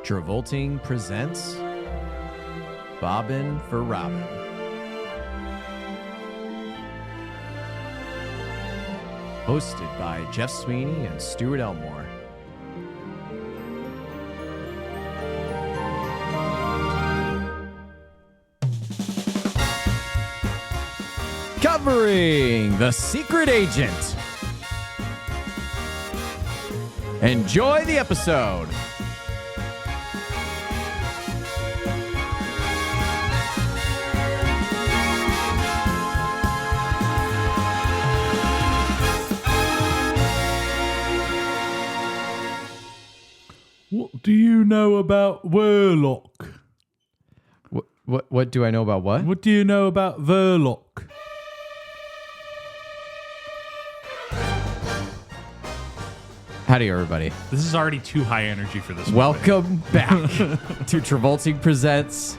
Travolting presents Bobbin' for Robin. Hosted by Jeff Sweeney and Stuart Elmore. Covering The Secret Agent. Enjoy the episode. What do you know about Verloc? What do I know about what? What do you know about Verloc? Howdy, everybody. This is already too high energy for this movie. Welcome back to Travolting Presents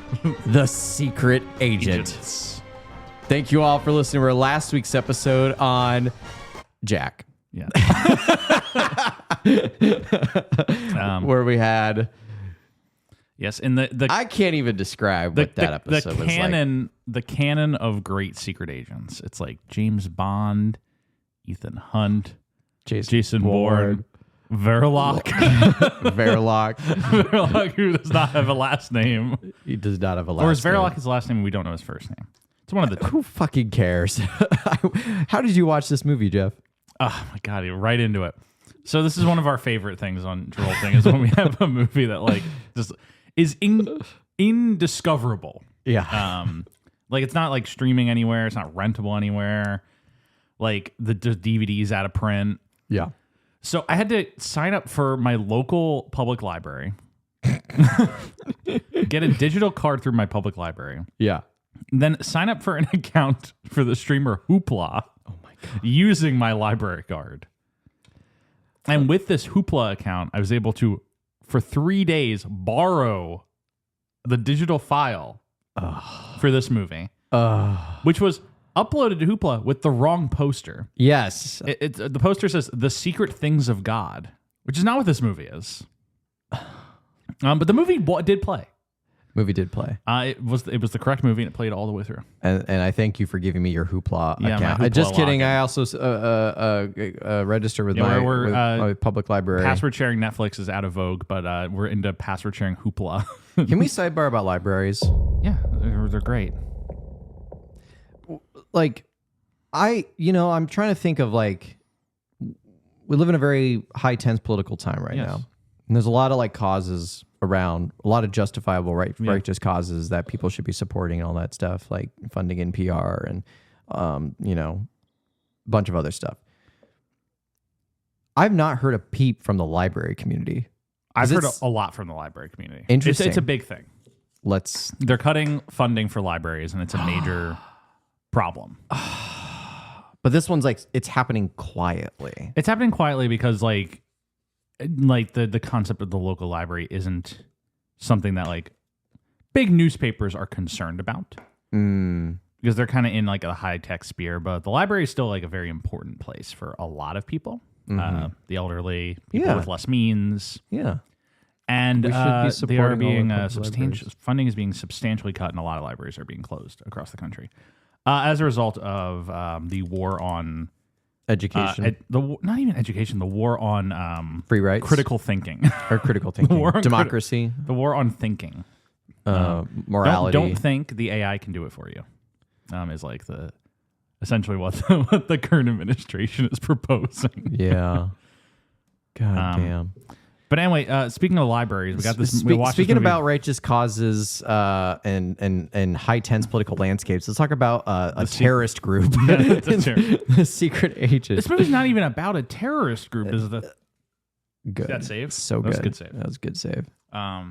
The Secret Agent. Thank you all for listening to our last week's episode on Jack. Yeah. Where we had... Yes, and the I can't even describe what that episode was like. The canon of great secret agents. It's like James Bond, Ethan Hunt, Jason Bourne, Verloc. Verloc. Verloc, who does not have a last name. He does not have a last name. Or is Verloc his last name and we don't know his first name? It's one of the two. Who fucking cares? How did you watch this movie, Jeff? Oh, my God. Right into it. So this is one of our favorite things on Travolting is when we have a movie that like just is indiscoverable. Yeah. Like it's not like streaming anywhere. It's not rentable anywhere. Like the DVD's out of print. Yeah. So I had to sign up for my local public library, get a digital card through my public library. Yeah. Then sign up for an account for the streamer Hoopla. Oh my God. Using my library card. And with this Hoopla account, I was able to, for 3 days, borrow the digital file for this movie, which was uploaded to Hoopla with the wrong poster. Yes. The poster says The Secret Things of God, which is not what this movie is. But the movie did play. Movie did play. It was the correct movie, and it played all the way through. And I thank you for giving me your Hoopla Yeah, account. my Hoopla Just kidding. login. I also register with, my public library. Password sharing Netflix is out of vogue, but we're into password sharing Hoopla. Can we sidebar about libraries? Yeah, they're great. Like, I'm trying to think of like, we live in a very high tense political time right now. And there's a lot of like causes around, a lot of justifiable righteous causes that people should be supporting and all that stuff, like funding NPR and, a bunch of other stuff. I've not heard a peep from the library community. I've heard a lot from the library community. Interesting. It's a big thing. They're cutting funding for libraries, and it's a major problem. But this one's like, it's happening quietly. It's happening quietly because like the concept of the local library isn't something that like big newspapers are concerned about because they're kind of in like a high tech sphere. But the library is still like a very important place for a lot of people, the elderly, people with less means. Yeah, and we should be they are supporting being all the substantial. Funding is being substantially cut, and a lot of libraries are being closed across the country as a result of the war on. Education. Not even education, the war on free rights, critical thinking. Or critical thinking. Democracy. The war on thinking. Morality. Don't think the AI can do it for you. Is like essentially what the current administration is proposing. Yeah. God damn. But anyway, speaking of libraries, we got this. Speaking about righteous causes and high tense political landscapes, let's talk about a terrorist group. The Secret Agent. This movie's not even about a terrorist group. Is the good? That save? So good. That was a good save. That was a good save.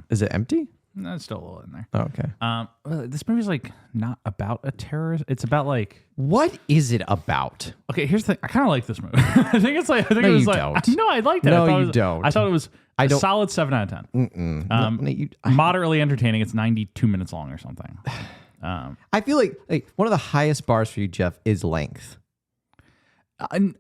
Is it empty? No, it's still a little in there. Oh, okay. This movie's like not about a terrorist. It's about like, what is it about? Okay, here's the thing. I kind of like this movie. I think it was like don't. No, I liked it. No, you don't. I thought it was a solid 7 out of 10. Moderately entertaining. It's 92 minutes long or something. I feel like one of the highest bars for you, Jeff, is length.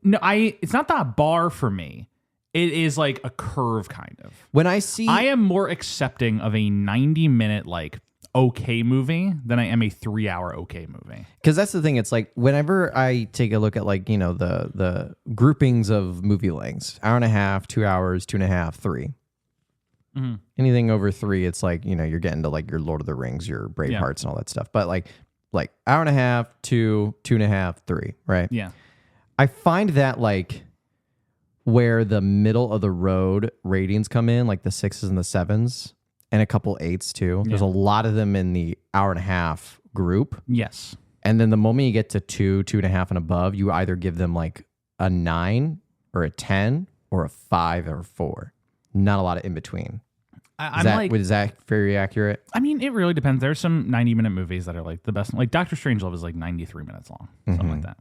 No, it's not that bar for me. It is like a curve kind of. When I am more accepting of a 90-minute like okay movie than I am a 3-hour okay movie. Because that's the thing. It's like whenever I take a look at like, the groupings of movie lengths, 1.5 hours, 2 hours, 2.5, 3. Mm-hmm. Anything over 3, it's like, you're getting to like your Lord of the Rings, your Bravehearts and all that stuff. But like 1.5 hours, 2, 2.5, 3, right? Yeah. I find that like where the middle of the road ratings come in, like the 6s and the 7s, and a couple 8s too. Yeah. There's a lot of them in the 1.5 hour group. Yes. And then the moment you get to 2, 2.5 and above, you either give them like a 9 or a 10 or a 5 or 4. Not a lot of in between. Is that very accurate? I mean, it really depends. There's some 90-minute movies that are like the best. Like Doctor Strangelove is like 93 minutes long, something like that.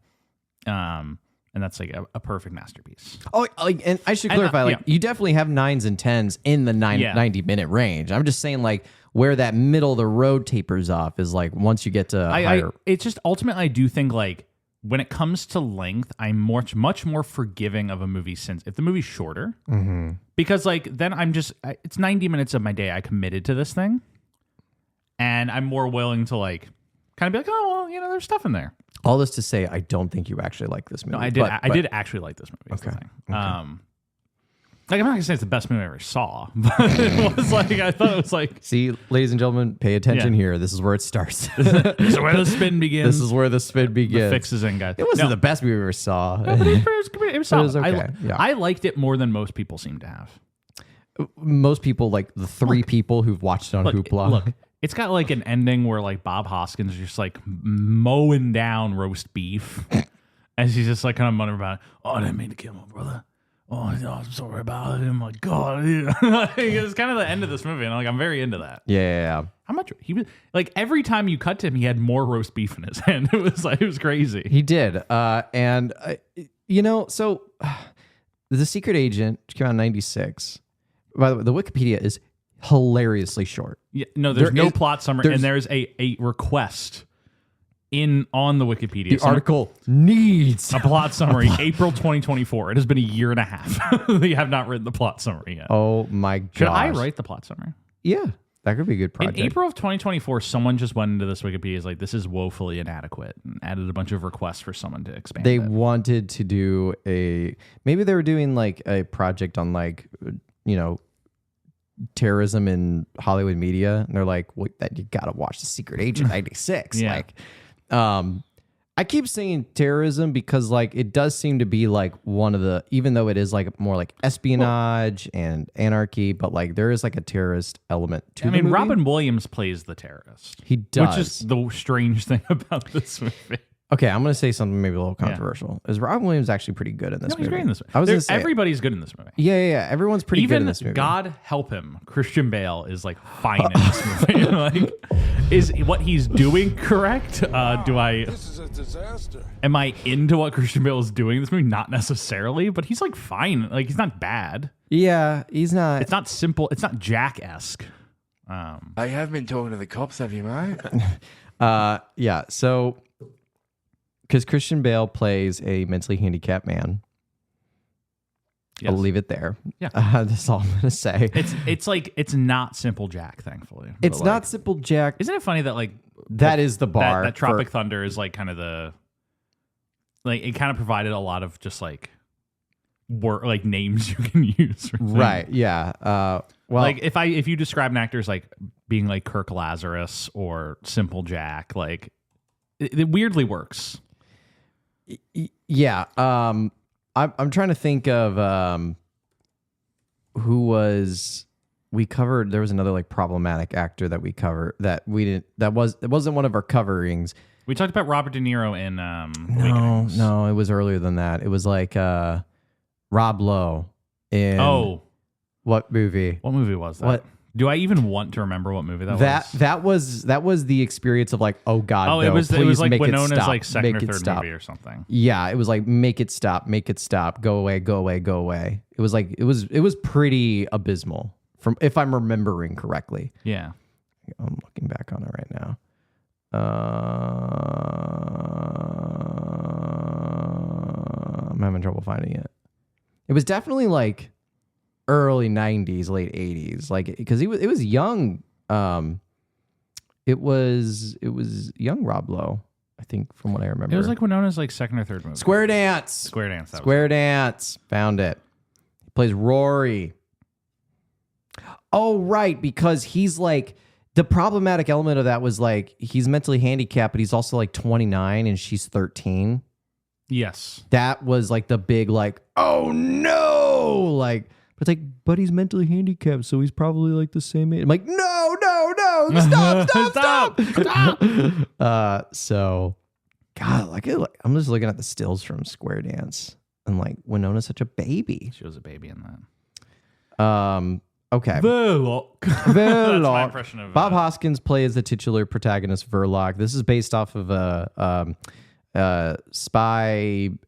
And that's like a perfect masterpiece. Oh, and I should clarify, you definitely have 9s and 10s in the 90-minute range. I'm just saying, like, where that middle of the road tapers off is like once you get to higher. It's just ultimately, I do think like when it comes to length, I'm much more forgiving of a movie since if the movie's shorter, because like then it's 90 minutes of my day I committed to this thing, and I'm more willing to like kind of be like, oh well, there's stuff in there. All this to say, I don't think you actually like this movie. No, I did. I did actually like this movie. Okay. Like I'm not gonna say it's the best movie I ever saw, but it was like I thought it was like. See, ladies and gentlemen, pay attention here. This is where it starts. This is where the spin begins. This is where the spin begins. The fix is in, guys. It wasn't the best movie I ever saw. No, but it was solid. Okay. I liked it more than most people seem to have. Most people, like the 3 people who've watched it on Hoopla. Look, it's got like an ending where like Bob Hoskins is just like mowing down roast beef, and she's just like kind of muttering about, "Oh, I didn't mean to kill my brother. Oh, I'm sorry about it. Oh my God." It's kind of the end of this movie, and like I'm very into that. Yeah. How much he was like every time you cut to him, he had more roast beef in his hand. It was crazy. He did, so The Secret Agent came out in '96. By the way, the Wikipedia is hilariously short. Yeah, no, there's no plot summary, and there's a request on the Wikipedia. The article needs a plot summary. April 2024. It has been a year and a half. They have not written the plot summary yet. Oh my god! Should I write the plot summary? Yeah, that could be a good project. In April of 2024, someone just went into this Wikipedia is like, this is woefully inadequate, and added a bunch of requests for someone to expand. They wanted to do maybe they were doing like a project on like terrorism in Hollywood media, and they're like, well, that you gotta watch The Secret Agent 96. Yeah. Like I keep saying terrorism because like it does seem to be like one of the, even though it is like more like espionage and anarchy, but like there is like a terrorist element to the movie. Robin Williams plays the terrorist. He does, which is the strange thing about this movie. Okay, I'm going to say something maybe a little controversial. Is Robin Williams actually pretty good in this movie? He's great in this movie. I was going to say everybody's good in this movie. Yeah. Everyone's pretty good in this movie. God help him, Christian Bale is like fine in this movie. Like, is what he's doing correct? This is a disaster. Am I into what Christian Bale is doing in this movie? Not necessarily, but he's like fine. Like he's not bad. Yeah, he's not. It's not simple. It's not Jack-esque. I have been talking to the cops, have you, mate? Yeah. So. Because Christian Bale plays a mentally handicapped man. Yes. I'll leave it there. Yeah. That's all I'm going to say. It's not Simple Jack, thankfully. It's not Simple Jack. Isn't it funny that like... That is the bar. That Tropic Thunder is like kind of the... Like it kind of provided a lot of just like... like names you can use. For right, yeah. Well, like if you describe an actor as like being like Kirk Lazarus or Simple Jack, like it weirdly works. Yeah. I'm trying to think of who we covered. There was another like problematic actor that we covered that we didn't. It wasn't one of our coverings. We talked about Robert De Niro in No, it was earlier than that. It was like Rob Lowe in what movie? What movie was that? What? Do I even want to remember what movie that was? That was the experience of like, oh God, no, it was like Winona's like second or third movie or something. Yeah, it was like make it stop, go away. It was like it was pretty abysmal from if I'm remembering correctly. Yeah, I'm looking back on it right now. I'm having trouble finding it. It was definitely like early 90s, late 80s, like because it was young. It was young Rob Lowe, I think, from what I remember. It was like Winona's like second or third movie. Square Dance. Square Dance. Found it. He plays Rory. Oh, right, because he's like the problematic element of that was like he's mentally handicapped, but he's also like 29 and she's 13. Yes. That was like the big like, oh no, like, but it's like, but he's mentally handicapped, so he's probably like the same age. I'm like, no, stop. So, God, like I'm just looking at the stills from Square Dance, and like Winona's such a baby. She was a baby in that. Okay. Verloc. That's my impression of Bob Hoskins plays the titular protagonist, Verloc. This is based off of a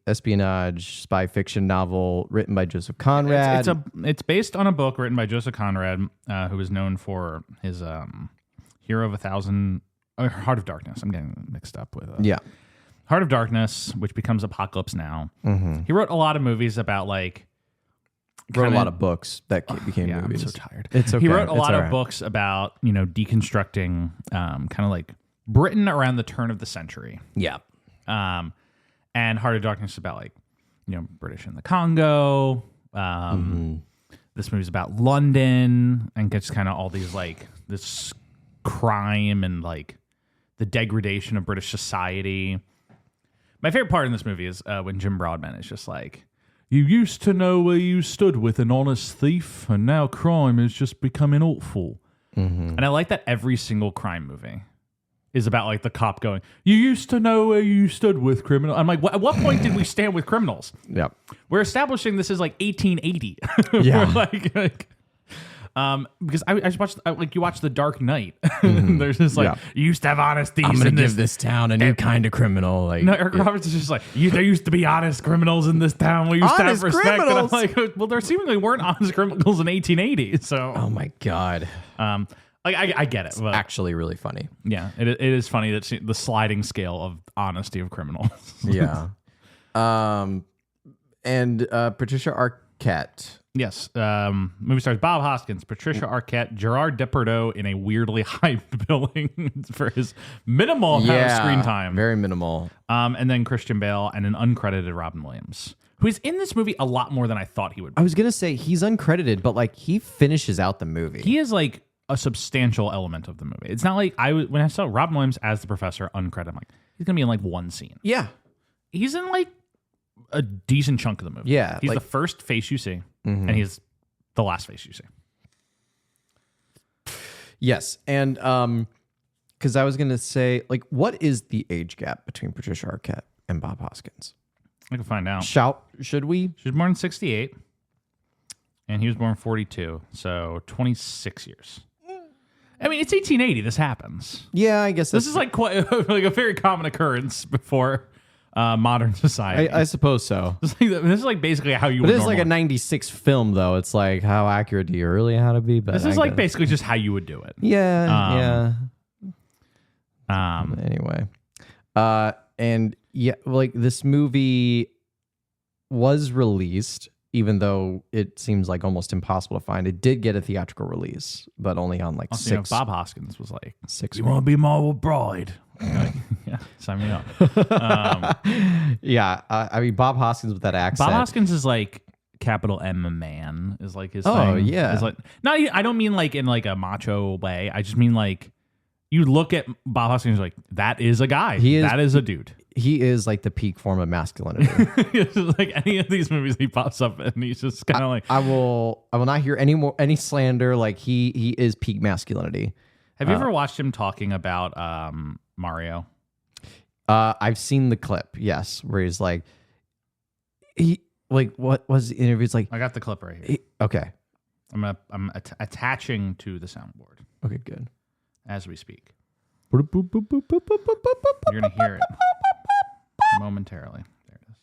espionage, spy fiction novel written by Joseph Conrad. It's based on a book written by Joseph Conrad, who is known for his Hero of a Thousand, Heart of Darkness. I'm getting mixed up with Heart of Darkness, which becomes Apocalypse Now. Mm-hmm. He wrote a lot of movies about like. Wrote a lot of books that became movies. I'm so tired. It's okay. He wrote a lot of books about deconstructing kind of like Britain around the turn of the century. Yeah. And Heart of Darkness is about like British in the Congo. This movie's about London and gets kind of all these like this crime and like the degradation of British society. My favorite part in this movie is when Jim Broadbent is just like, you used to know where you stood with an honest thief, and now crime is just becoming awful. Mm-hmm. And I like that every single crime movie is about like the cop going, you used to know where you stood with criminals. I'm like, at what point did we stand with criminals? Yeah. We're establishing this is like 1880. Yeah. Because I just watched, you watch The Dark Knight. There's this like, you used to have honest thieves. I'm going to give this town a new kind of criminal. Like, no, Eric Roberts is just like, there used to be honest criminals in this town. We used to have respect. Criminals. And I'm like, well, there seemingly weren't honest criminals in 1880. So, oh my God. I get it. It's actually really funny. Yeah, it is funny that the sliding scale of honesty of criminals. Yeah. And Patricia Arquette. Yes. Movie stars Bob Hoskins, Patricia Arquette, Gerard Depardieu in a weirdly hyped billing for his minimal amount of screen time. Very minimal. And then Christian Bale and an uncredited Robin Williams, who is in this movie a lot more than I thought he would be. I was going to say he's uncredited, but like he finishes out the movie. He is like a substantial element of the movie. It's not like when I saw Robin Williams as the professor uncredited, I'm like, he's going to be in like one scene. Yeah. He's in like a decent chunk of the movie. Yeah. He's the first face you see. Mm-hmm. And he's the last face you see. Yes. And because I was going to say, like, what is the age gap between Patricia Arquette and Bob Hoskins? I can find out. Should we? She was born in 68. And he was born in 42. So 26 years. I mean, it's 1880. This happens. Yeah, I guess this is like quite like a very common occurrence before modern society. I suppose so. This is like basically how you would It is like a 96 film, though. It's like, how accurate do you really have to be? But this is like basically just how you would do it. Yeah, anyway. And yeah, like this movie was released, even though it seems like almost impossible to find. It did get a theatrical release, but only on like also, 6. Bob Hoskins was like, 6. You want to be my bride? Like, yeah, sign me up. Yeah, I mean Bob Hoskins with that accent. Bob Hoskins is like capital M a man is like his thing. Oh yeah, it's like not. I don't mean like in like a macho way. I just mean like you look at Bob Hoskins like that is a guy. That is a dude. He is like the peak form of masculinity. Like any of these movies, he pops up and he's just kind of like. I will not hear any slander. Like he is peak masculinity. Have you ever watched him talking about Mario? I've seen the clip, yes, where he's like, what was the interview? It's like, I got the clip right here. Okay, I'm attaching to the soundboard. Okay, good. As we speak, you're gonna hear it momentarily. There it is.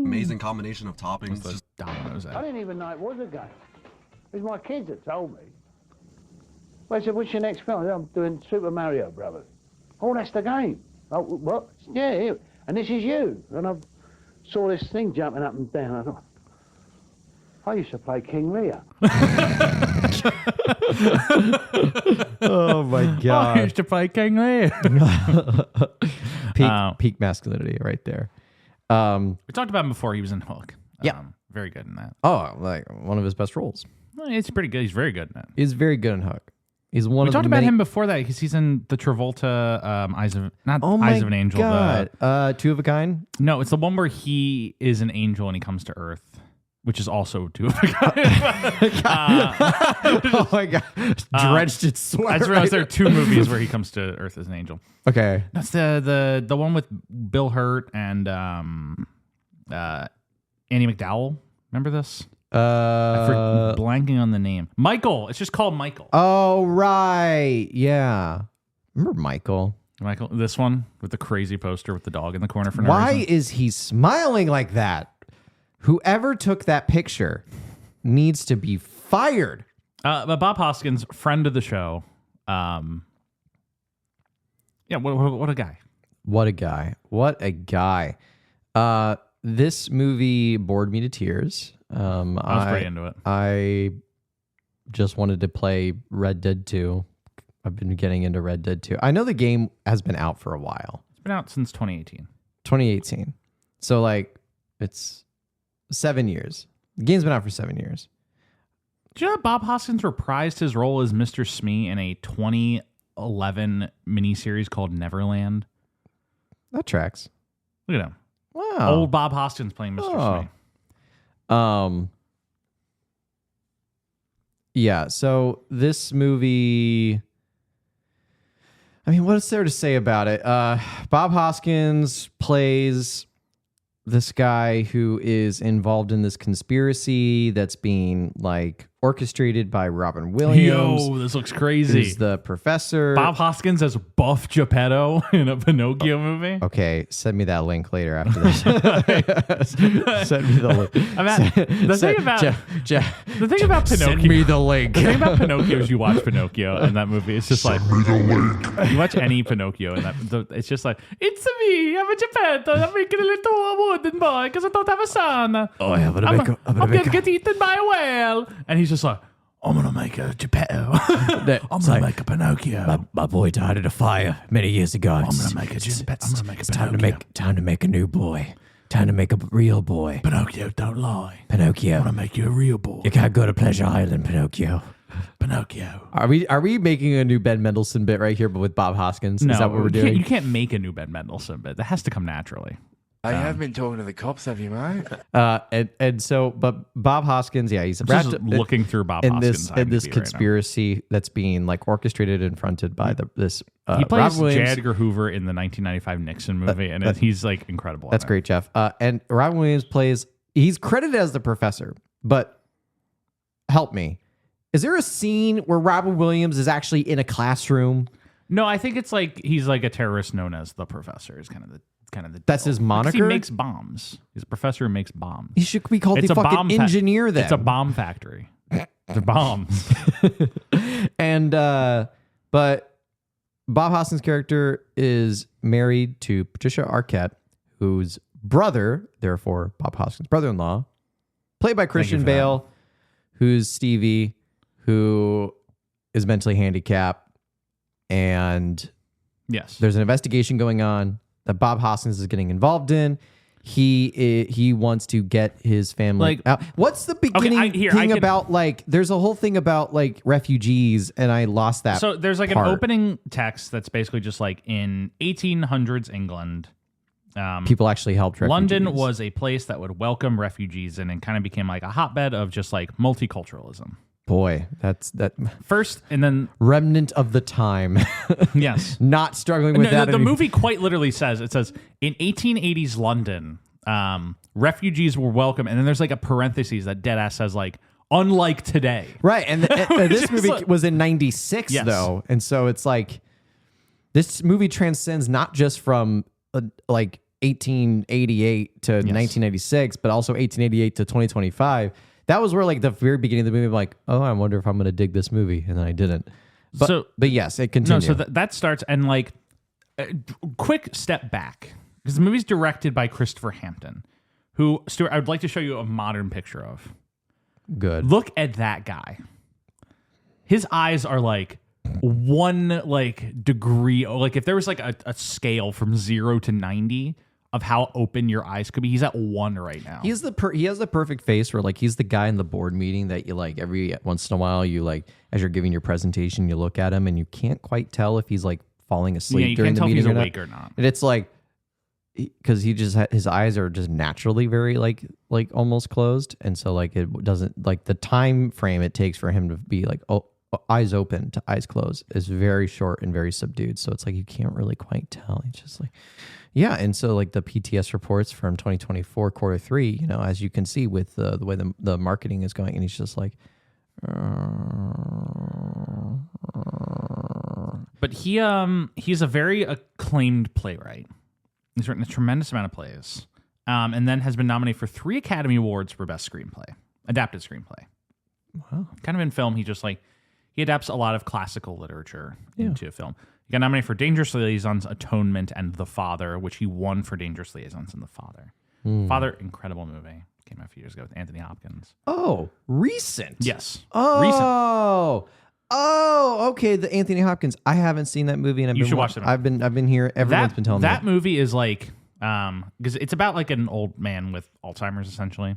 Amazing combination of toppings. Just dominoes. I didn't even know it was a game. It was my kids that told me. Well, I said, what's your next film? I'm doing Super Mario Brothers. Oh, that's the game. Oh, what? Yeah, and this is you. And I've saw this thing jumping up and down. I thought, I used to play King Lear. Oh my God. I used to play King Lear. Peak masculinity right there. We talked about him before. He was in Hook. Yeah. Very good in that. Oh, like one of his best roles. Well, it's pretty good. He's very good in it. He's very good in Hook. He's one We of talked the about many... him before that because he's in the Travolta Eyes of an Angel. God. Two of a Kind? No, it's the one where he is an angel and he comes to Earth, which is also Two of a Kind. Oh my God. Drenched in sweat. I just realized there are two movies where he comes to Earth as an angel. Okay. That's the one with Bill Hurt and Annie McDowell. Remember this? I'm blanking on the name. Michael. It's just called Michael. Oh, right. Yeah. Remember Michael? Michael, this one with the crazy poster with the dog in the corner for no reason. Why is he smiling like that? Whoever took that picture needs to be fired. But Bob Hoskins, friend of the show. Yeah, what a guy. What a guy. What a guy. This movie bored me to tears. I was pretty into it. I just wanted to play Red Dead 2. I've been getting into Red Dead 2. I know the game has been out for a while. It's been out since 2018. 2018. So, like, it's 7 years. The game's been out for 7 years. Did you know that Bob Hoskins reprised his role as Mr. Smee in a 2011 miniseries called Neverland? That tracks. Look at him. Wow. Old Bob Hoskins playing Mr. Smee. Yeah, so this movie, I mean, what's there to say about it? Bob Hoskins plays this guy who is involved in this conspiracy that's being like orchestrated by Robin Williams. Yo, this looks crazy. Who's the professor. Bob Hoskins as Buff Geppetto in a Pinocchio movie. Okay, send me that link later after this. Send me the link. The thing about Pinocchio. Send me the link. The thing about Pinocchio is you watch Pinocchio in that movie. It's just like you watch any Pinocchio and it's just like, it's me, I'm a Geppetto. I'm making a little wooden boy because I don't have a son. Oh, yeah, I'm gonna get eaten by a whale. And he's just like, I'm gonna make a Geppetto. I'm gonna make a Pinocchio. My boy died in a fire many years ago. I'm gonna make a Geppetto. I'm gonna make a Pinocchio. Time to make a new boy. Time to make a real boy. Pinocchio, don't lie. Pinocchio. I'm gonna make you a real boy. You can't go to Pleasure Island, Pinocchio. Pinocchio. Are we making a new Ben Mendelsohn bit right here, but with Bob Hoskins? No, is that what we're doing? You can't make a new Ben Mendelsohn bit. That has to come naturally. I have been talking to the cops, have you, mate? And so, but Bob Hoskins, yeah, he's just looking through Bob Hoskins' in this IMDb conspiracy that's being like orchestrated and fronted by this. He plays Robin J. Williams. Edgar Hoover in the 1995 Nixon movie, and he's like incredible. That's great, Jeff. And Robin Williams he's credited as the professor, but help me. Is there a scene where Robin Williams is actually in a classroom? No, I think it's like he's like a terrorist known as the professor. Is kind of the that's deal. his moniker. Because he makes bombs. He's a professor who makes bombs. He should be called the fucking engineer. Then it's a bomb factory. They're bombs. And but Bob Hoskins' character is married to Patricia Arquette, whose brother, therefore Bob Hoskins' brother-in-law, played by Christian Bale, who's Stevie, who is mentally handicapped, and yes, there's an investigation going on that Bob Hoskins is getting involved in. He wants to get his family out. What's the beginning thing about like? There's a whole thing about like refugees, and I lost that. So there's like part. An opening text that's basically just like in 1800s England. People actually helped refugees. London was a place that would welcome refugees and kind of became like a hotbed of just like multiculturalism. Boy, that's that first, and then remnant of the time. Yes, not struggling with that. The movie quite literally says in 1880s London, refugees were welcome, and then there's like a parentheses that deadass says like unlike today, right? And this movie was in '96 though, and so it's like this movie transcends not just from like 1888 to 1996, but also 1888 to 2025. That was where like the very beginning of the movie, I'm like, oh, I wonder if I'm going to dig this movie. And then I didn't. But yes, it continues. No, so that starts and like quick step back because the movie's directed by Christopher Hampton, who, Stuart, I would like to show you a modern picture of. Good. Look at that guy. His eyes are like one like degree. Like if there was like a scale from 0 to 90 of how open your eyes could be, he's at 1 right now. He has the perfect face where like he's the guy in the board meeting that you like every once in a while you like as you're giving your presentation you look at him and you can't quite tell if he's like falling asleep during the meeting if he's awake or not. And it's like because he just his eyes are just naturally very like almost closed, and so like it doesn't like the time frame it takes for him to be like eyes open to eyes closed is very short and very subdued. So it's like you can't really quite tell. It's just like and so like the PTS reports from 2024 Q3, you know, as you can see with the way the marketing is going, and he's just like. But he's a very acclaimed playwright. He's written a tremendous amount of plays, and then has been nominated for 3 Academy Awards for Best Screenplay, Adapted Screenplay. Wow. Kind of in film, he adapts a lot of classical literature into a film. He got nominated for Dangerous Liaisons, Atonement, and The Father, which he won for Dangerous Liaisons and The Father. Father, incredible movie. Came out a few years ago with Anthony Hopkins. Oh, recent. Yes. Oh. Recent. Oh, okay. The Anthony Hopkins. I haven't seen that movie, and You should watch it. I've been here. Everyone's been telling me that movie is like because it's about like an old man with Alzheimer's essentially,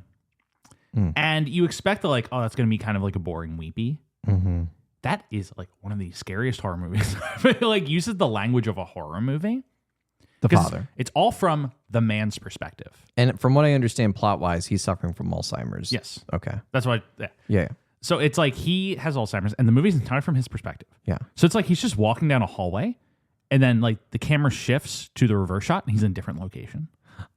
and you expect that like that's going to be kind of like a boring weepy. Mm-hmm. That is like one of the scariest horror movies. Like uses the language of a horror movie. The Father. It's all from the man's perspective, and from what I understand, plot wise, he's suffering from Alzheimer's. Yes. Okay. That's why. Yeah. So it's like he has Alzheimer's, and the movie's entirely from his perspective. Yeah. So it's like he's just walking down a hallway, and then like the camera shifts to the reverse shot, and he's in a different location.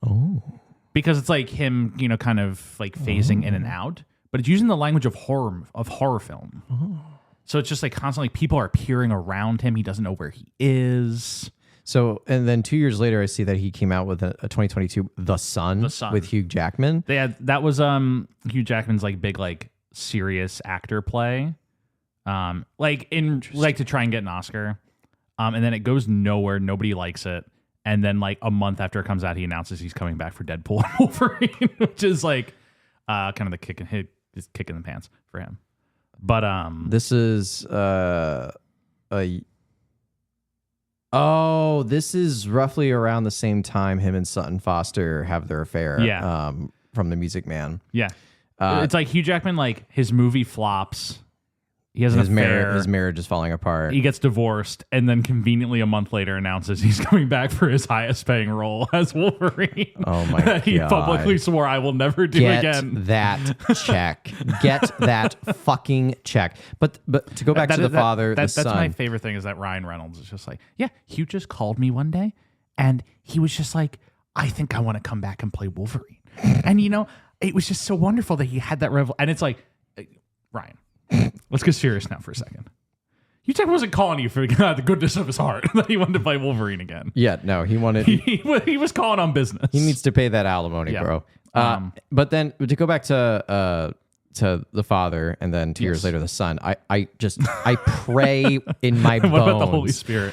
Oh. Because it's like him, you know, kind of like phasing in and out, but it's using the language of horror film. Oh. So it's just like constantly people are peering around him. He doesn't know where he is. So, and then 2 years later, I see that he came out with a 2022 The Sun with Hugh Jackman. That was Hugh Jackman's like big like serious actor play, like to try and get an Oscar, and then it goes nowhere. Nobody likes it, and then like a month after it comes out, he announces he's coming back for Deadpool and Wolverine, which is like kind of the kick in the pants for him. But this is this is roughly around the same time him and Sutton Foster have their affair. Yeah. From The Music Man. Yeah. It's like Hugh Jackman, like his movie flops. He has an affair. His marriage is falling apart. He gets divorced, and then conveniently a month later announces he's coming back for his highest paying role as Wolverine. Oh my God. He publicly swore, I will never do again. Get that check. Get that fucking check. But to go back to the father, the son. That's my favorite thing is that Ryan Reynolds is just like, yeah, Hugh just called me one day, and he was just like, I think I want to come back and play Wolverine. And, you know, it was just so wonderful that he had that revel. And it's like, Ryan, let's get serious now for a second. Hugh Jackman wasn't calling you for the goodness of his heart that he wanted to play Wolverine again. Yeah, no, he wanted. He was calling on business. He needs to pay that alimony, bro. But then to go back to the father, and then 2 years later the son. I pray in my bones. What about the Holy Spirit?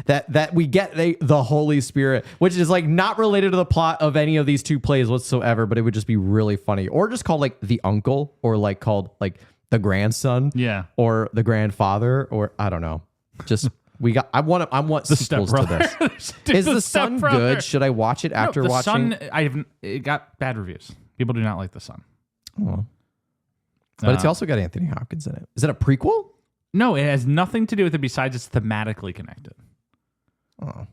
That we get the Holy Spirit, which is like not related to the plot of any of these two plays whatsoever, but it would just be really funny, or just called like the uncle, or like called like the grandson, or the grandfather, or I don't know. Just I want the sequels to this. Is the son good? Should I watch it after watching? The Son, it got bad reviews. People do not like the Son. Oh. But it's also got Anthony Hopkins in it. Is it a prequel? No, it has nothing to do with it besides it's thematically connected. Oh.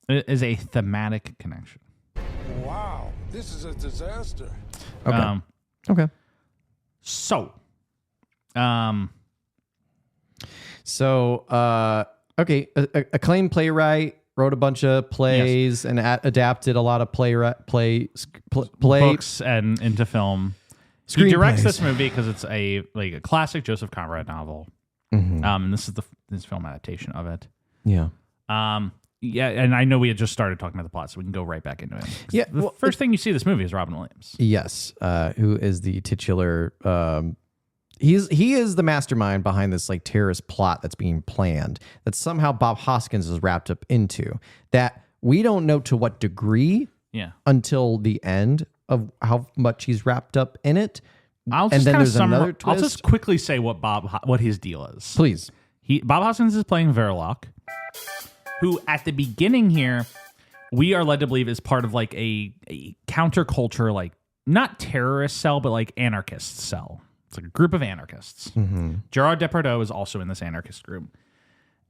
It is a thematic connection. Wow, this is a disaster. Okay. Okay. So, okay, acclaimed playwright, wrote a bunch of plays and adapted a lot of books and into film. He directs this movie because it's a classic Joseph Conrad novel. Mm-hmm. And this is this film adaptation of it. Yeah. And I know we had just started talking about the plot, so we can go right back into it. Yeah. The first thing you see this movie is Robin Williams. Yes. Who is the titular? He is the mastermind behind this like terrorist plot that's being planned that somehow Bob Hoskins is wrapped up into, that we don't know to what degree until the end of how much he's wrapped up in it. I'll just quickly say what his deal is. Please. Bob Hoskins is playing Verloc, who at the beginning here, we are led to believe is part of like a counterculture, like not terrorist cell, but like anarchist cell. It's like a group of anarchists. Gerard Depardieu is also in this anarchist group.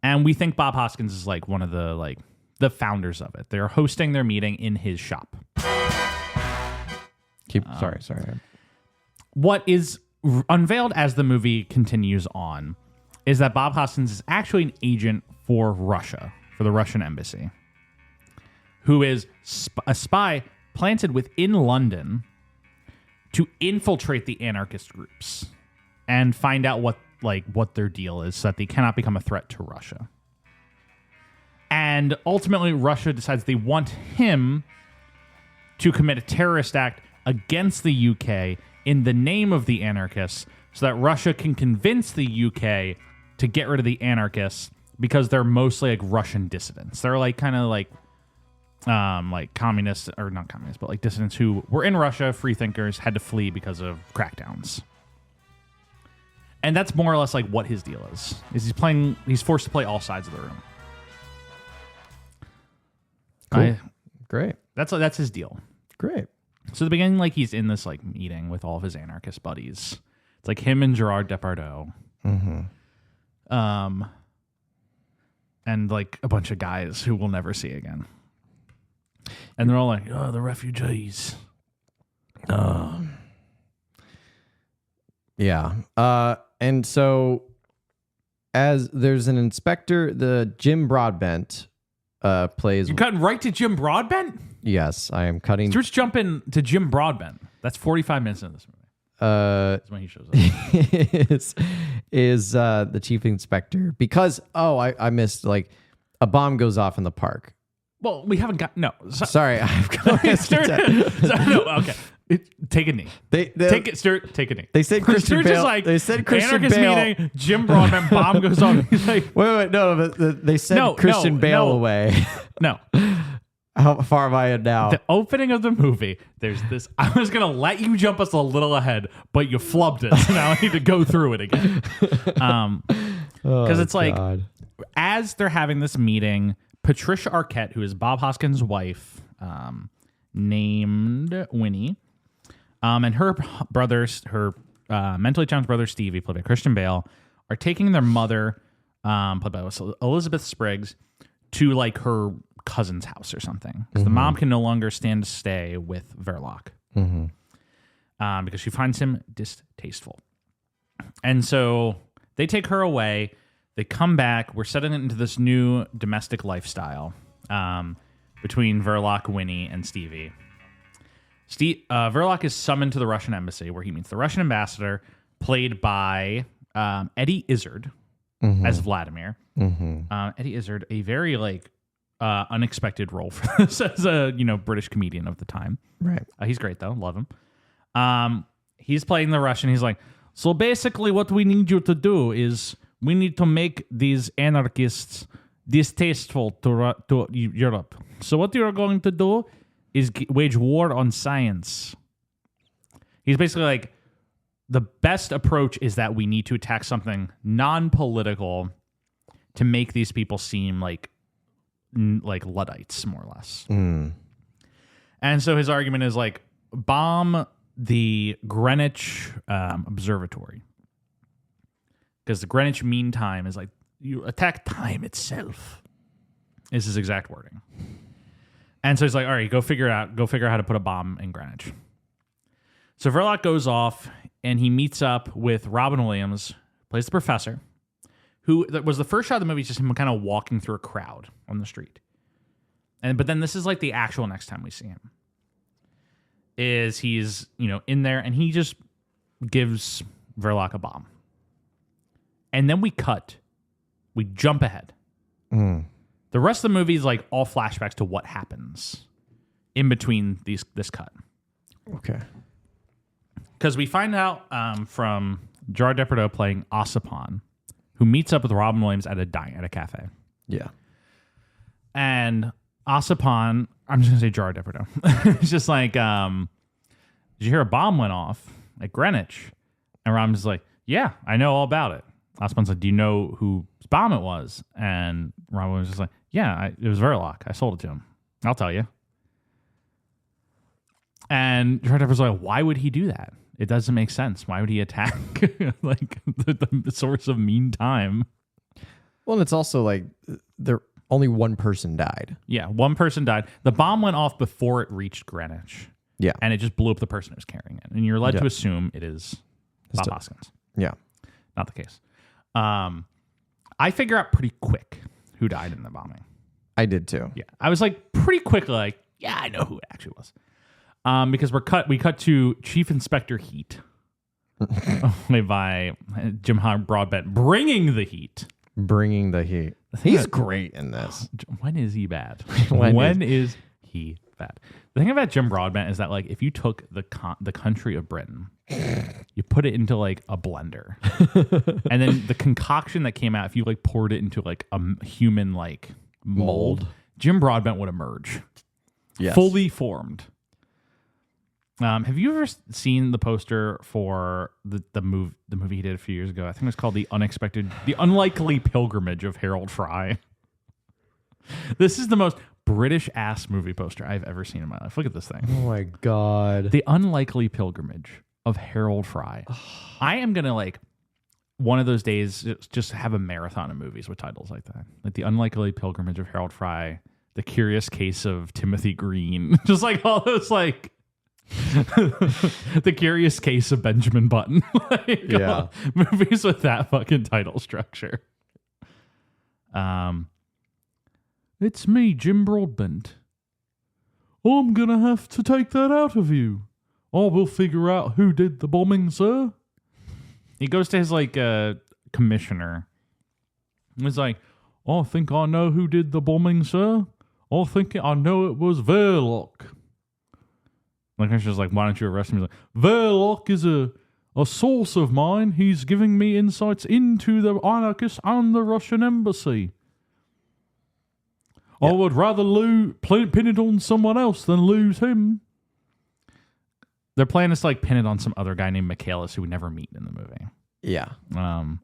And we think Bob Hoskins is like one of the founders of it. They're hosting their meeting in his shop. Sorry. What is unveiled as the movie continues on is that Bob Hoskins is actually an agent for Russia, for the Russian embassy, who is a spy planted within London to infiltrate the anarchist groups and find out what their deal is so that they cannot become a threat to Russia. And ultimately, Russia decides they want him to commit a terrorist act against the UK in the name of the anarchists so that Russia can convince the UK to get rid of the anarchists because they're mostly like Russian dissidents. They're like kind of like communists, or not communists, but like dissidents who were in Russia, free thinkers, had to flee because of crackdowns. And that's more or less like what his deal is he's forced to play all sides of the room. Cool. Great. That's his deal. Great. So at the beginning, like he's in this like meeting with all of his anarchist buddies. It's like him and Gerard Depardieu. And like a bunch of guys who we'll never see again. And they're all like, oh, the refugees. Yeah. And so as there's an inspector, the Jim Broadbent plays... You're cutting right to Jim Broadbent? Yes, I am cutting... Stuart's jumping to Jim Broadbent. That's 45 minutes into this movie. That's when he shows up. is the chief inspector. Because, I missed, like, a bomb goes off in the park. Well, we haven't got... No. Sorry, I've got... No, okay. Take a knee. Take it, Stuart. Take a knee. They said Christian Bale. Like, they said Christian anarchist Bale. Meeting, Jim Broadbent, bomb goes on. He's like, wait, no. They said Christian Bale away. No. How far am I now? The opening of the movie, there's this. I was going to let you jump us a little ahead, but you flubbed it. So now I need to go through it again. Because it's like, as they're having this meeting, Patricia Arquette, who is Bob Hoskins' wife, named Winnie, and her brothers, her mentally challenged brother Stevie, played by Christian Bale, are taking their mother, played by Elizabeth Spriggs, to like her cousin's house or something. Because the mom can no longer stand to stay with Verloc. Because she finds him distasteful. And so they take her away. They come back. We're setting it into this new domestic lifestyle between Verloc, Winnie, and Stevie. Verloc is summoned to the Russian embassy where he meets the Russian ambassador, played by Eddie Izzard as Vladimir. Eddie Izzard, a very like unexpected role for this as a British comedian of the time. Right. He's great though. Love him. He's playing the Russian. He's like, so basically what we need you to do is we need to make these anarchists distasteful to Europe. So what you're going to do is wage war on science. He's basically like, the best approach is that we need to attack something non-political to make these people seem like Luddites, more or less. And so his argument is like, bomb the Greenwich Observatory. Because the Greenwich Mean Time is like, you attack time itself, is his exact wording. And so he's like, all right, go figure out how to put a bomb in Greenwich. So Verloc goes off and he meets up with Robin Williams, plays the professor, who that was the first shot of the movie, just him kind of walking through a crowd on the street. But then this is like the actual next time we see him. Is he's, in there and he just gives Verloc a bomb. And then we jump ahead. The rest of the movie is like all flashbacks to what happens in between this cut. Okay. Because we find out from Gerard Depardieu playing Ossipon, who meets up with Robin Williams at a cafe. Yeah. And Ossipon I'm just gonna say Gerard Depardieu. It's just like, did you hear a bomb went off at Greenwich? And Robin's like, yeah, I know all about it. Osmond's like, do you know whose bomb it was? And Robin was just like, yeah, it was Verloc. I sold it to him. I'll tell you. And Gerard Depardieu's like, why would he do that? It doesn't make sense. Why would he attack like the source of mean time? Well, and it's also like only one person died. Yeah, one person died. The bomb went off before it reached Greenwich. Yeah. And it just blew up the person who was carrying it. And you're led to assume it is Bob Hoskins. Yeah. Not the case. I figure out pretty quick who died in the bombing. I did too. Yeah. I was like pretty quick, like, yeah, I know who it actually was. Because we cut to Chief Inspector Heat. Played by Jim Broadbent, bringing the heat. Bringing the heat. He's great in this. When is he bad? When is he bad? The thing about Jim Broadbent is that, like, if you took the country of Britain, you put it into like a blender, and then the concoction that came out, if you like poured it into like a human like mold, Jim Broadbent would emerge, fully formed. Have you ever seen the poster for the movie he did a few years ago? I think it was called The Unlikely Pilgrimage of Harold Fry. This is the most British ass movie poster I've ever seen in my life. Look at this thing. Oh my God. The Unlikely Pilgrimage of Harold Fry. I am gonna like one of those days just have a marathon of movies with titles like that. Like The Unlikely Pilgrimage of Harold Fry, The Curious Case of Timothy Green. Just like all those like The Curious Case of Benjamin Button. Like, movies with that fucking title structure. It's me, Jim Broadbent. I'm gonna have to take that out of you. I will figure out who did the bombing, sir. He goes to his like commissioner. He's like, I think I know who did the bombing, sir. I know it was Verloc. The commissioner's like, why don't you arrest him? He's like, Verloc is a source of mine. He's giving me insights into the anarchists and the Russian embassy. I would rather pin it on someone else than lose him. Their plan is to like pin it on some other guy named Michaelis who we never meet in the movie. Yeah. And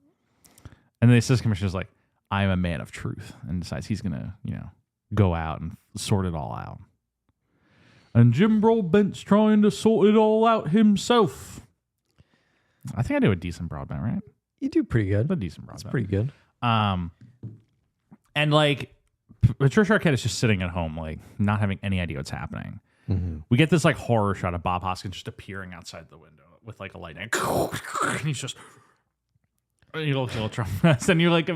the assistant commissioner's like, I am a man of truth, and decides he's gonna, go out and sort it all out. And Jim Broadbent's trying to sort it all out himself. I think I do a decent Broadbent, right? You do pretty good. A decent Broadbent. That's pretty good. And like Patricia Arquette is just sitting at home, like not having any idea what's happening. Mm-hmm. We get this like horror shot of Bob Hoskins just appearing outside the window with like a light, and he's just. He looks a little traumatized, and you're like,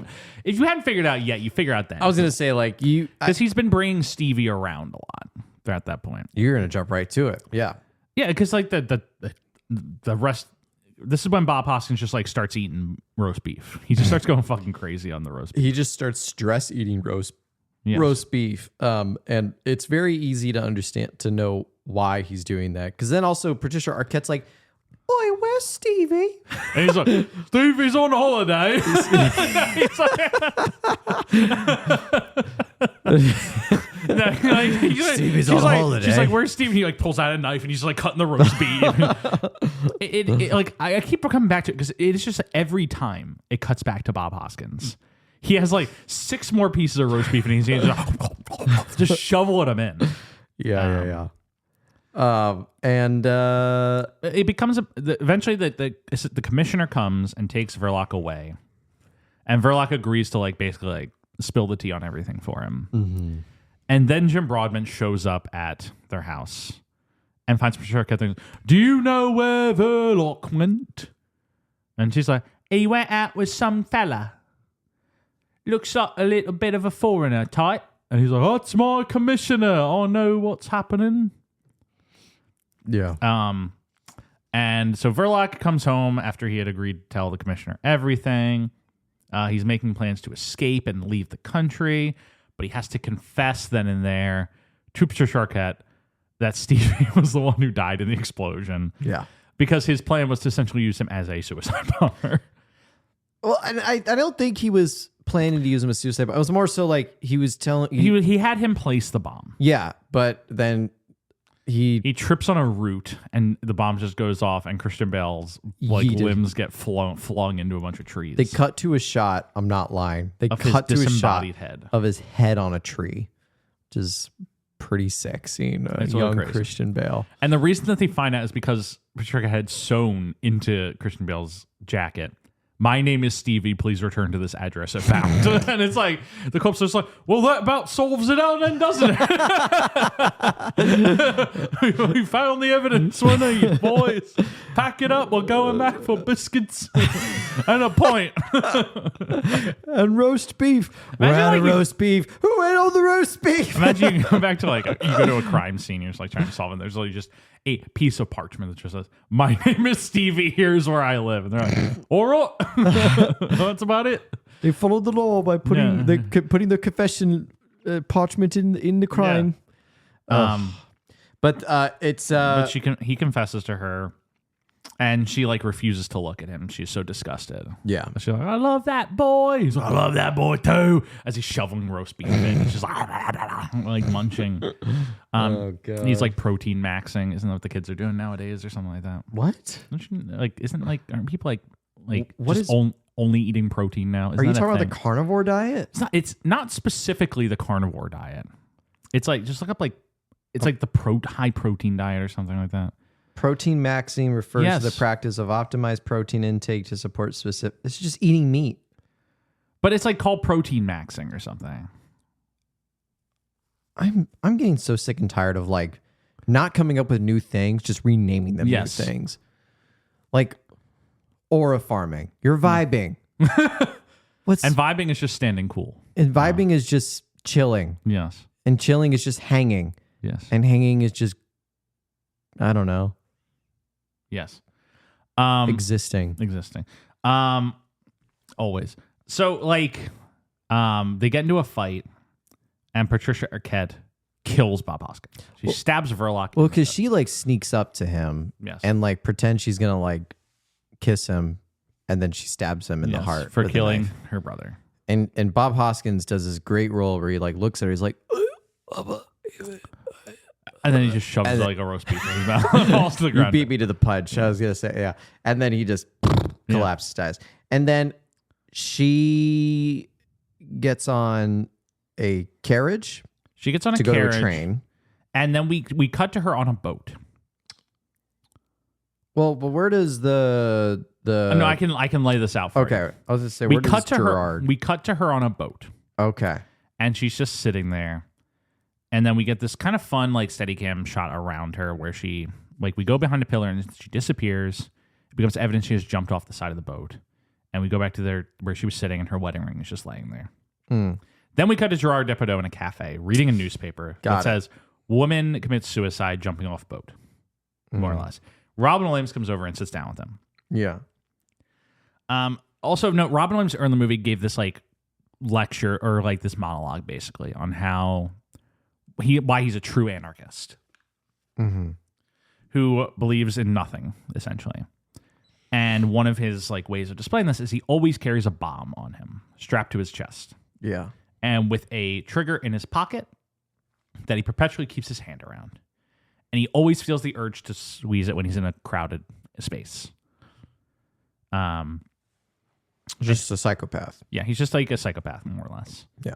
if you hadn't figured out yet, you figure out then. I was gonna say like because he's been bringing Stevie around a lot at that point. You're gonna jump right to it, yeah, because like the rest. This is when Bob Hoskins just like starts eating roast beef. He just starts going fucking crazy on the roast beef. He just starts stress eating roast beef, and it's very easy to understand to know why he's doing that. Because then also Patricia Arquette's like, "Oi, where's Stevie?" And he's like, "Stevie's on holiday." Stevie's on holiday. She's like, "Where's Stevie?" He like pulls out a knife and he's like cutting the roast beef. Like I keep coming back to it because it's just every time it cuts back to Bob Hoskins. He has like 6 more pieces of roast beef and he's just shoveling them in. Yeah. And it becomes eventually the commissioner comes and takes Verloc away, and Verloc agrees to like basically like spill the tea on everything for him. Mm-hmm. And then Jim Broadbent shows up at their house and finds Patricia Arquette thinks, "Do you know where Verloc went?" And she's like, "He went out with some fella. Looks like a little bit of a foreigner type." And he's like, "That's my commissioner. I know what's happening." Yeah. And so Verloc comes home after he had agreed to tell the commissioner everything. He's making plans to escape and leave the country, but he has to confess then and there to Patricia Arquette that Stevie was the one who died in the explosion. Yeah. Because his plan was to essentially use him as a suicide bomber. Well, and I don't think he was planning to use him as suicide. But it was more so like he was telling he had him place the bomb. Yeah, but then he trips on a root and the bomb just goes off and Christian Bale's limbs get flung into a bunch of trees. They cut to a shot. I'm not lying. They of cut his to a shot disembodied head of his head on a tree, which is pretty sick seeing a young Christian Bale. And the reason that they find out is because Patricia had sewn into Christian Bale's jacket, "My name is Stevie. Please return to this address if found." And it's like the cops are just like, "Well, that about solves it out, then, doesn't it?" We found the evidence. We need, boys. Pack it up. We're going back for biscuits and a pint and roast beef. We're out of roast beef. Who ate all the roast beef? Imagine you go back to you go to a crime scene. You're just like trying to solve it. There's literally just a piece of parchment that just says, "My name is Stevie. Here's where I live." And they're like, "All right." That's about it. They followed the law by putting the confession parchment in the crime. Yeah. But it's but he confesses to her, and she like refuses to look at him. She's so disgusted. Yeah, she's like, "I love that boy." He's like, "I love that boy too." As he's shoveling roast beef in, he's just like munching. Oh god, he's like protein maxing. Isn't that what the kids are doing nowadays, or something like that? What? Aren't people like what just is only eating protein now? Are you talking about the carnivore diet? It's not specifically the carnivore diet. It's like just look up it's like the high protein diet or something like that. Protein maxing refers to the practice of optimized protein intake to support specific. It's just eating meat, but it's like called protein maxing or something. I'm getting so sick and tired of like not coming up with new things, just renaming them new things. Like aura farming. You're vibing. And vibing is just standing cool. And vibing is just chilling. Yes. And chilling is just hanging. Yes. And hanging is just, I don't know. Yes. Existing. Always. So like they get into a fight and Patricia Arquette kills Bob Hoskins. She stabs Verloc. Well, because she like sneaks up to him and like pretends she's gonna like kiss him, and then she stabs him in the heart for killing her brother. And Bob Hoskins does this great role where he like looks at her, he's like, and then he just shoves like a roast beef in his mouth and falls to the ground. You beat me to the punch. I was gonna say, yeah. And then he just collapses, dies. And then she gets on a carriage. She gets on a carriage carriage, go to a train, and then we cut to her on a boat. Well, but where does the no, I can lay this out for you. Okay, I was gonna say, where does Gerard? We cut to her on a boat. Okay, and she's just sitting there, and then we get this kind of fun like Steadicam shot around her where she we go behind a pillar and she disappears. It becomes evident she has jumped off the side of the boat, and we go back to where she was sitting, and her wedding ring is just laying there. Then we cut to Gerard Depardieu in a cafe reading a newspaper that says, "Woman commits suicide jumping off boat," more or less. Robin Williams comes over and sits down with him. Yeah. Also, note, Robin Williams earlier in the movie gave this like lecture or like this monologue basically on how why he's a true anarchist who believes in nothing essentially. And one of his like ways of displaying this is he always carries a bomb on him strapped to his chest. Yeah. And with a trigger in his pocket that he perpetually keeps his hand around. And he always feels the urge to squeeze it when he's in a crowded space. Just a psychopath. Yeah, he's just like a psychopath, more or less. Yeah.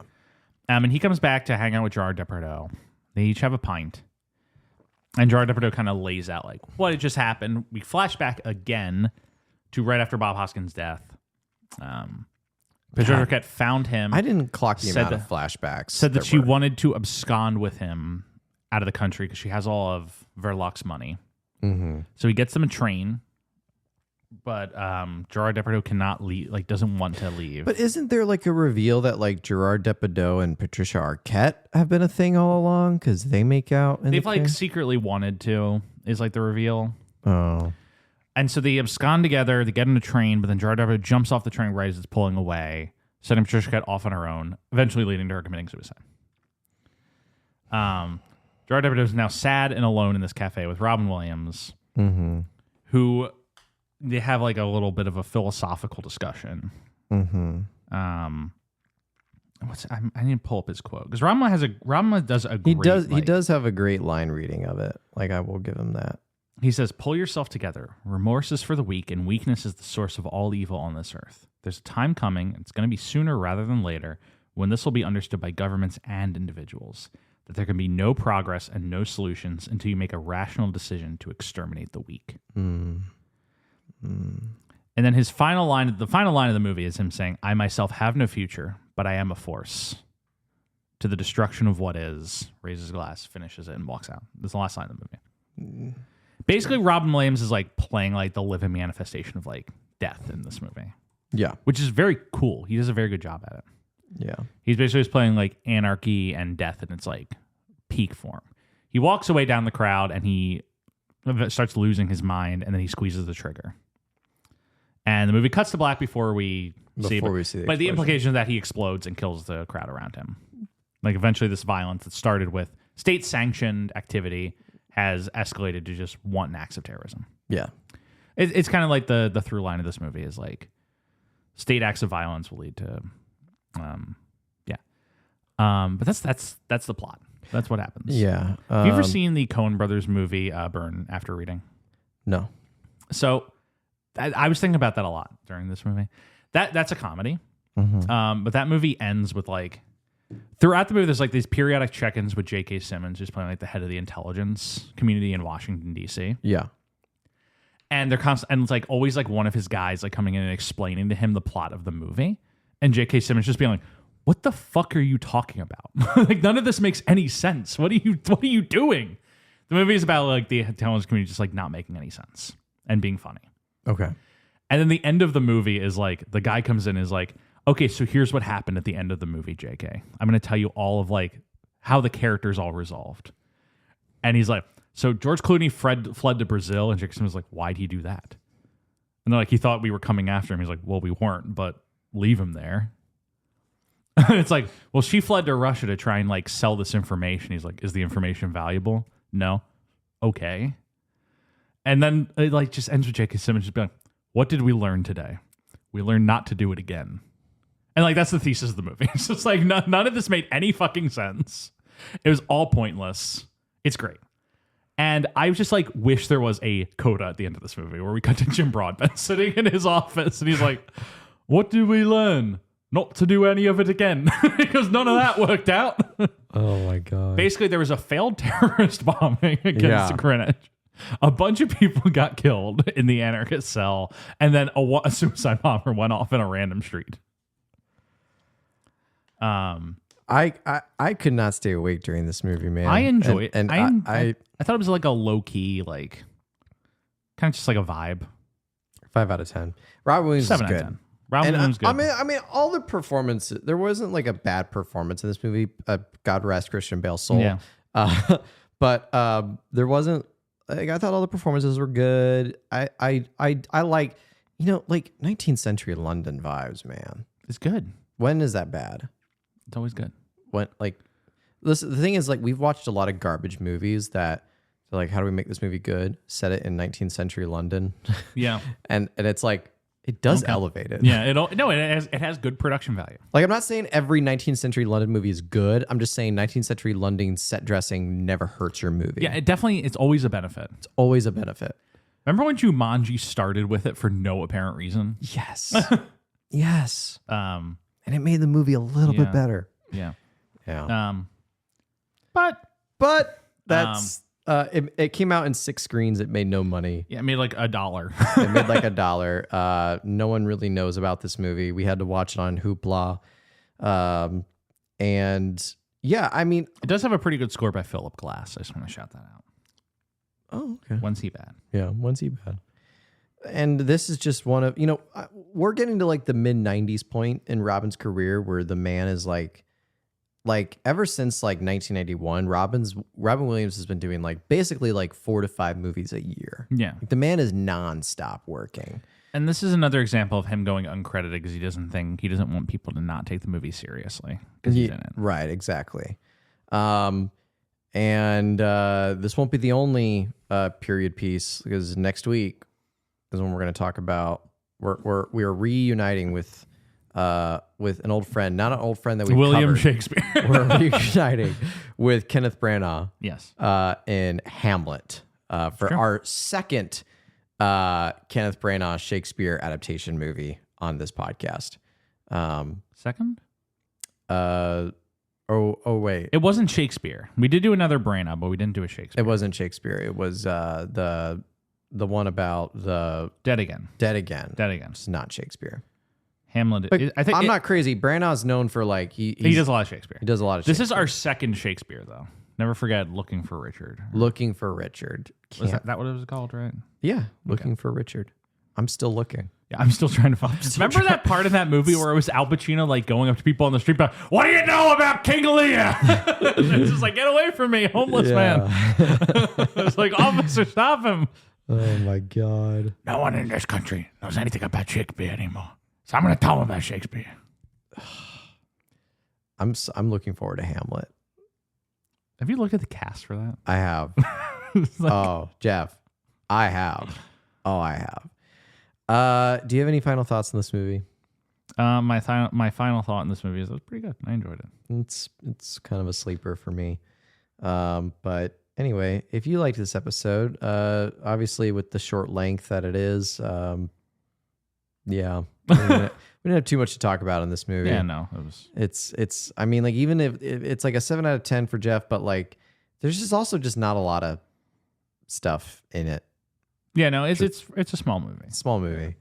And he comes back to hang out with Gerard Depardieu. They each have a pint. And Gerard Depardieu kind of lays out like what had just happened. We flash back again to right after Bob Hoskins' death. Patricia Arquette found him. I didn't clock the amount of flashbacks. Said that she wanted to abscond with him out of the country because she has all of Verloc's money. So he gets them a train, but Gerard Depardieu cannot leave, like doesn't want to leave. But isn't there like a reveal that like Gerard Depardieu and Patricia Arquette have been a thing all along because they make out? They've like secretly wanted to, is like the reveal. Oh. And so they abscond together, they get in a train, but then Gerard Depardieu jumps off the train right as it's pulling away, sending Patricia Arquette off on her own, eventually leading to her committing suicide. Gerard Depardieu is now sad and alone in this cafe with Robin Williams, who they have like a little bit of a philosophical discussion. I need to pull up his quote because Rama does a great. He does have a great line reading of it. Like, I will give him that. He says, "Pull yourself together. Remorse is for the weak, and weakness is the source of all evil on this earth. There's a time coming, it's going to be sooner rather than later, when this will be understood by governments and individuals, that there can be no progress and no solutions until you make a rational decision to exterminate the weak." And then his final line, the final line of the movie is him saying, "I myself have no future, but I am a force. To the destruction of what is," raises a glass, finishes it, and walks out. That's the last line of the movie. Basically, Robin Williams is like playing like the living manifestation of like death in this movie. Yeah. Which is very cool. He does a very good job at it. Yeah. He's basically just playing like anarchy and death in its like peak form. He walks away down the crowd and he starts losing his mind, and then he squeezes the trigger. And the movie cuts to black before we see the but the implication is that he explodes and kills the crowd around him. Like, eventually this violence that started with state-sanctioned activity has escalated to just wanton acts of terrorism. Yeah. It's kind of like the through line of this movie is like state acts of violence will lead to, but that's the plot. That's what happens. Yeah. Have you ever seen the Coen Brothers movie Burn After Reading? No. So I was thinking about that a lot during this movie. That's a comedy, but that movie ends with like throughout the movie there's like these periodic check-ins with J.K. Simmons, who's playing like the head of the intelligence community in Washington D.C. Yeah. And they're constant, and it's like always like one of his guys like coming in and explaining to him the plot of the movie, and J.K. Simmons just being like, "What the fuck are you talking about? Like, none of this makes any sense. What are you doing?" The movie is about like the intelligence community just like not making any sense and being funny. Okay. And then the end of the movie is like the guy comes in and is like, "Okay, so here's what happened at the end of the movie, JK. I'm going to tell you all of like how the characters all resolved." And he's like, "So George Clooney fled to Brazil," and Jackson was like, "Why'd he do that?" And they're like, "He thought we were coming after him." He's like, "Well, we weren't, but leave him there." It's like, "Well, she fled to Russia to try and like sell this information." He's like, "Is the information valuable?" "No." "Okay." And then it like just ends with J.K. Simmons just being like, "What did we learn today? We learned not to do it again." And like that's the thesis of the movie. It's just like none of this made any fucking sense. It was all pointless. It's great. And I just like wish there was a coda at the end of this movie where we cut to Jim Broadbent sitting in his office and he's like, "What did we learn? Not to do any of it again." Because none of that worked out. Oh my God. Basically, there was a failed terrorist bombing against Greenwich. A bunch of people got killed in the anarchist cell, and then a suicide bomber went off in a random street. I could not stay awake during this movie, man. I enjoy it. And I thought it was like a low key, like kind of just like a vibe. 5 out of 10. Robin Williams 7 is out of good. 10. Robin Williams good. I mean, all the performances. There wasn't like a bad performance in this movie. God rest Christian Bale's soul. Yeah. But there wasn't. Like, I thought all the performances were good. I like, like 19th century London vibes, man. It's good. When is that bad? It's always good. When listen, the thing is, like, we've watched a lot of garbage movies that they're like, how do we make this movie good? Set it in 19th century London. Yeah. and it's like it does elevate it. Yeah. It has good production value. Like, I'm not saying every 19th century London movie is good. I'm just saying 19th century London set dressing never hurts your movie. Yeah, it's always a benefit. It's always a benefit. Remember when Jumanji started with it for no apparent reason? Yes. Yes. And it made the movie a little bit better. Yeah. Yeah. But that's it came out in 6 screens. It made no money. Yeah, it made like $1. It made like $1. No one really knows about this movie. We had to watch it on Hoopla. And yeah, I mean, it does have a pretty good score by Philip Glass. I just want to shout that out. Oh, okay. When's he bad? Yeah, when's he bad? And this is just one of, we're getting to like the mid 90s point in Robin's career where the man is like ever since like 1991, Robin Williams has been doing like basically like 4 to 5 movies a year. Yeah. Like, the man is nonstop working. And this is another example of him going uncredited because he doesn't want people to not take the movie seriously because he's in it. Right, exactly. And this won't be the only period piece because next week is when we're going to talk about we are reuniting with with an old friend, not an old friend that we William covered. Shakespeare. We're reuniting with Kenneth Branagh. Yes. In Hamlet for our second Kenneth Branagh Shakespeare adaptation movie on this podcast. Second? Wait. It wasn't Shakespeare. We did do another Branagh, but we didn't do a Shakespeare. It wasn't Shakespeare. It was the one about the Dead Again. Dead Again. It's not Shakespeare. Hamlet. But I think I'm not crazy. Branagh's known for like he does a lot of Shakespeare. He does a lot of This Shakespeare. is our second Shakespeare, though. Never forget Looking for Richard. Looking for Richard. Was that what it was called, right? Yeah, Looking for Richard. I'm still looking. Yeah, I'm still trying to find. Remember that part of that movie where it was Al Pacino like going up to people on the street, but what do you know about King Lear? It's just like, get away from me, homeless man. It's like, officer, stop him. Oh my God. No one in this country knows anything about Shakespeare anymore. So I'm going to tell them about Shakespeare. I'm looking forward to Hamlet. Have you looked at the cast for that? I have. Jeff, I have. I have. Do you have any final thoughts on this movie? My final thought in this movie is it was pretty good. I enjoyed it. It's kind of a sleeper for me. But anyway, if you liked this episode, obviously with the short length that it is, yeah, we didn't have too much to talk about in this movie. Yeah, no, it was. It's. I mean, like even if it's like a 7 out of 10 for Jeff, but like there's just also just not a lot of stuff in it. Yeah, no, it's a small movie. Small movie.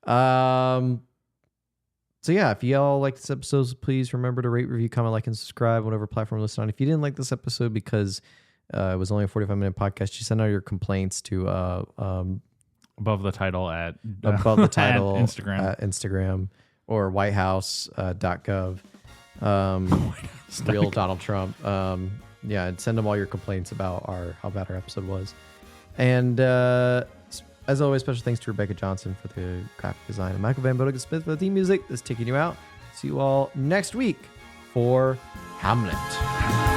So yeah, if y'all like this episode, please remember to rate, review, comment, like, and subscribe, whatever platform you listen on. If you didn't like this episode because it was only a 45-minute podcast, you send out your complaints to above the title at Instagram or whitehouse.gov. Real Donald Trump. Yeah, and send them all your complaints about how bad our episode was. And as always, special thanks to Rebecca Johnson for the graphic design and Michael Van Bodega Smith for the theme music. This is taking you out. See you all next week for Hamlet.